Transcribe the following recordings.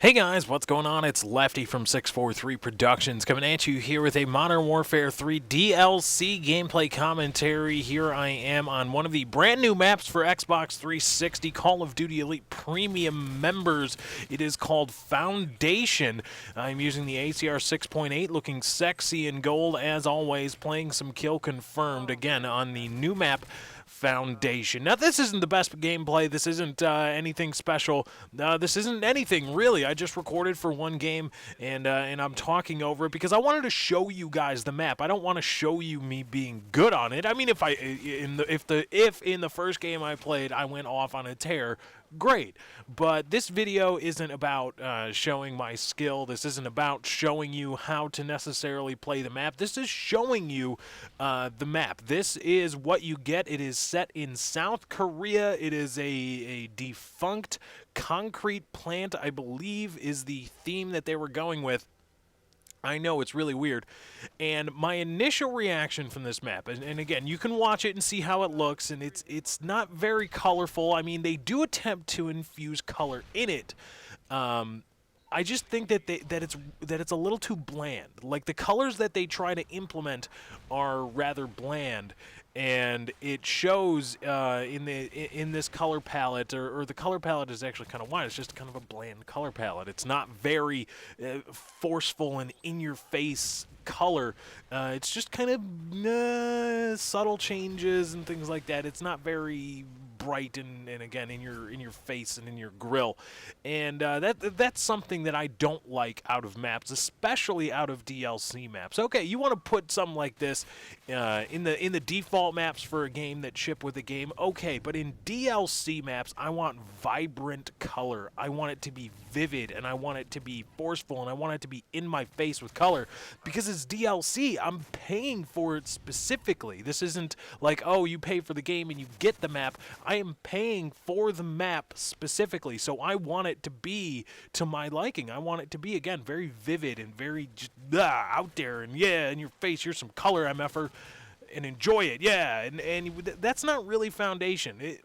Hey guys, what's going on? It's Lefty from 643 Productions coming at you here with a Modern Warfare 3 DLC gameplay commentary. Here I am on one of the brand new maps for Xbox 360 Call of Duty Elite Premium members. It is called Foundation. I'm using the ACR 6.8, looking sexy in gold as always, playing some kill confirmed again on the new map Foundation. Now, this isn't the best gameplay. This isn't anything special. This isn't anything, really. I just recorded for one game, and I'm talking over it because I wanted to show you guys the map. I don't want to show you me being good on it. I mean, if in the first game I played, I went off on a tear, great. But this video isn't about showing my skill. This isn't about showing you how to necessarily play the map. This is showing you the map. This is what you get. It is set in South Korea. It is a defunct concrete plant, I believe, is the theme that they were going with. I know, it's really weird. And my initial reaction from this map, and again, you can watch it and see how it looks, and it's not very colorful. I mean, they do attempt to infuse color in it. I just think that it's a little too bland. Like, the colors that they try to implement are rather bland, and it shows in this color palette, or the color palette is actually kind of wide. It's just kind of a bland color palette. It's not very forceful and in-your-face color. It's just kind of subtle changes and things like that. It's not very bright and again in your face and in your grill, and that's something that I don't like out of maps, especially out of DLC maps. Okay, you want to put something like this in the default maps for a game that ship with a game, okay, but in DLC maps, I want vibrant color. I want it to be vivid, and I want it to be forceful, and I want it to be in my face with color, because it's DLC. I'm paying for it specifically. This isn't like, oh, you pay for the game and you get the map. I am paying for the map specifically, so I want it to be to my liking. I want it to be, again, very vivid and very just, out there, and yeah, in your face, here's some color, MFer, and enjoy it, yeah, and that's not really Foundation.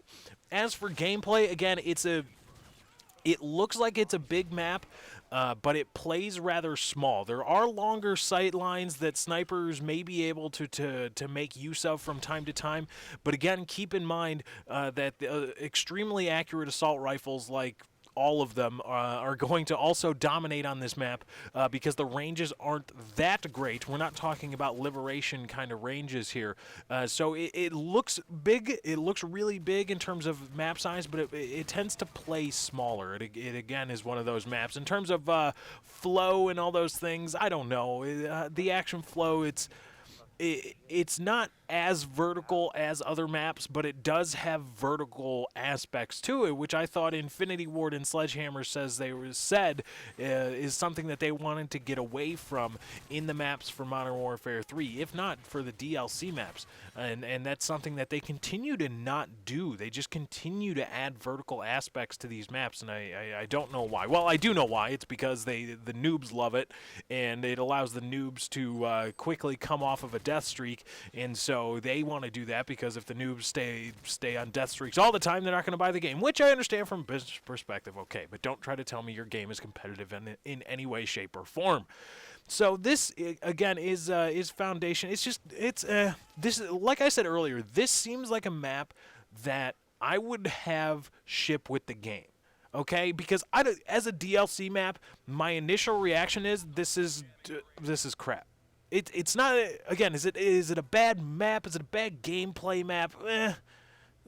As for gameplay, again, it looks like it's a big map, but it plays rather small. There are longer sight lines that snipers may be able to make use of from time to time, but again, keep in mind that extremely accurate assault rifles, like all of them, are going to also dominate on this map because the ranges aren't that great. We're not talking about Liberation kind of ranges here. So it looks big. It looks really big in terms of map size, but it tends to play smaller. It again is one of those maps. In terms of flow and all those things, I don't know. The action flow, it's not as vertical as other maps, but it does have vertical aspects to it, which I thought Infinity Ward and Sledgehammer said is something that they wanted to get away from in the maps for Modern Warfare 3, if not for the DLC maps. And that's something that they continue to not do. They just continue to add vertical aspects to these maps, and I don't know why. Well, I do know why. It's because the noobs love it, and it allows the noobs to quickly come off of a death streak, and so they want to do that, because if the noobs stay on death streaks all the time, they're not going to buy the game, which I understand from a business perspective, okay, but don't try to tell me your game is competitive in any way, shape, or form. So this, again, is Foundation. This, like I said earlier, this seems like a map that I would have ship with the game. Okay, because as a DLC map, my initial reaction is this is crap. It's not, again, is it a bad map? Is it a bad gameplay map?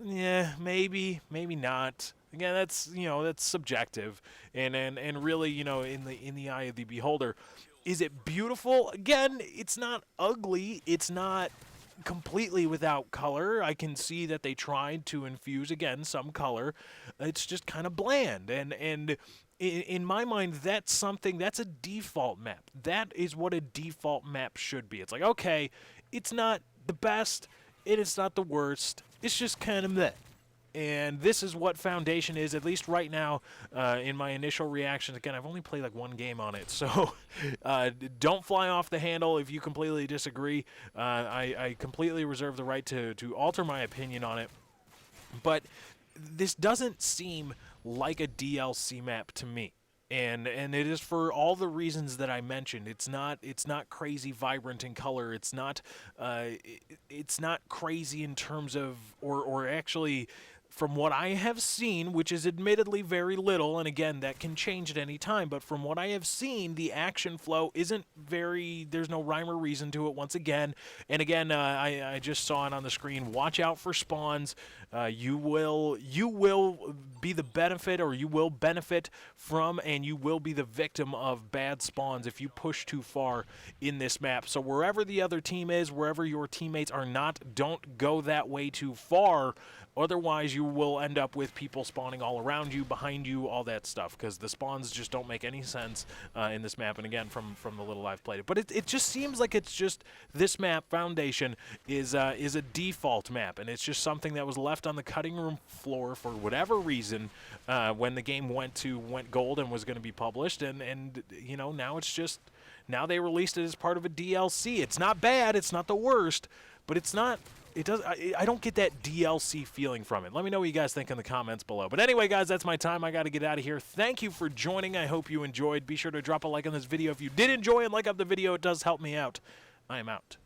Yeah, maybe not. Again, that's subjective, and really, in the eye of the beholder. Is it beautiful? Again, it's not ugly. It's not completely without color. I can see that they tried to infuse, again, some color. It's just kind of bland, and in my mind, that's a default map. That is what a default map should be. It's like, okay, it's not the best, it's not the worst, it's just kind of meh. And this is what Foundation is, at least right now, in my initial reactions. Again, I've only played like one game on it, so don't fly off the handle if you completely disagree. I completely reserve the right to alter my opinion on it. But this doesn't seem like a DLC map to me. and it is for all the reasons that I mentioned. It's not crazy vibrant in color. It's not crazy in terms of or actually. From what I have seen, which is admittedly very little, and again, that can change at any time, but from what I have seen, the action flow isn't very, there's no rhyme or reason to it once again. And again, I just saw it on the screen. Watch out for spawns. You will be the benefit, or you will benefit from, and you will be the victim of bad spawns if you push too far in this map. So wherever the other team is, wherever your teammates are not, don't go that way too far. Otherwise, you will end up with people spawning all around you, behind you, all that stuff, because the spawns just don't make any sense in this map. And again, from the little I've played it, but it just seems like it's just this map Foundation is a default map, and it's just something that was left on the cutting room floor for whatever reason when the game went gold and was going to be published, and you know, now they released it as part of a DLC. It's not bad, it's not the worst, but it's not. I don't get that DLC feeling from it. Let me know what you guys think in the comments below. But anyway, guys, that's my time. I got to get out of here. Thank you for joining. I hope you enjoyed. Be sure to drop a like on this video if you did enjoy and like up the video. It does help me out. I am out.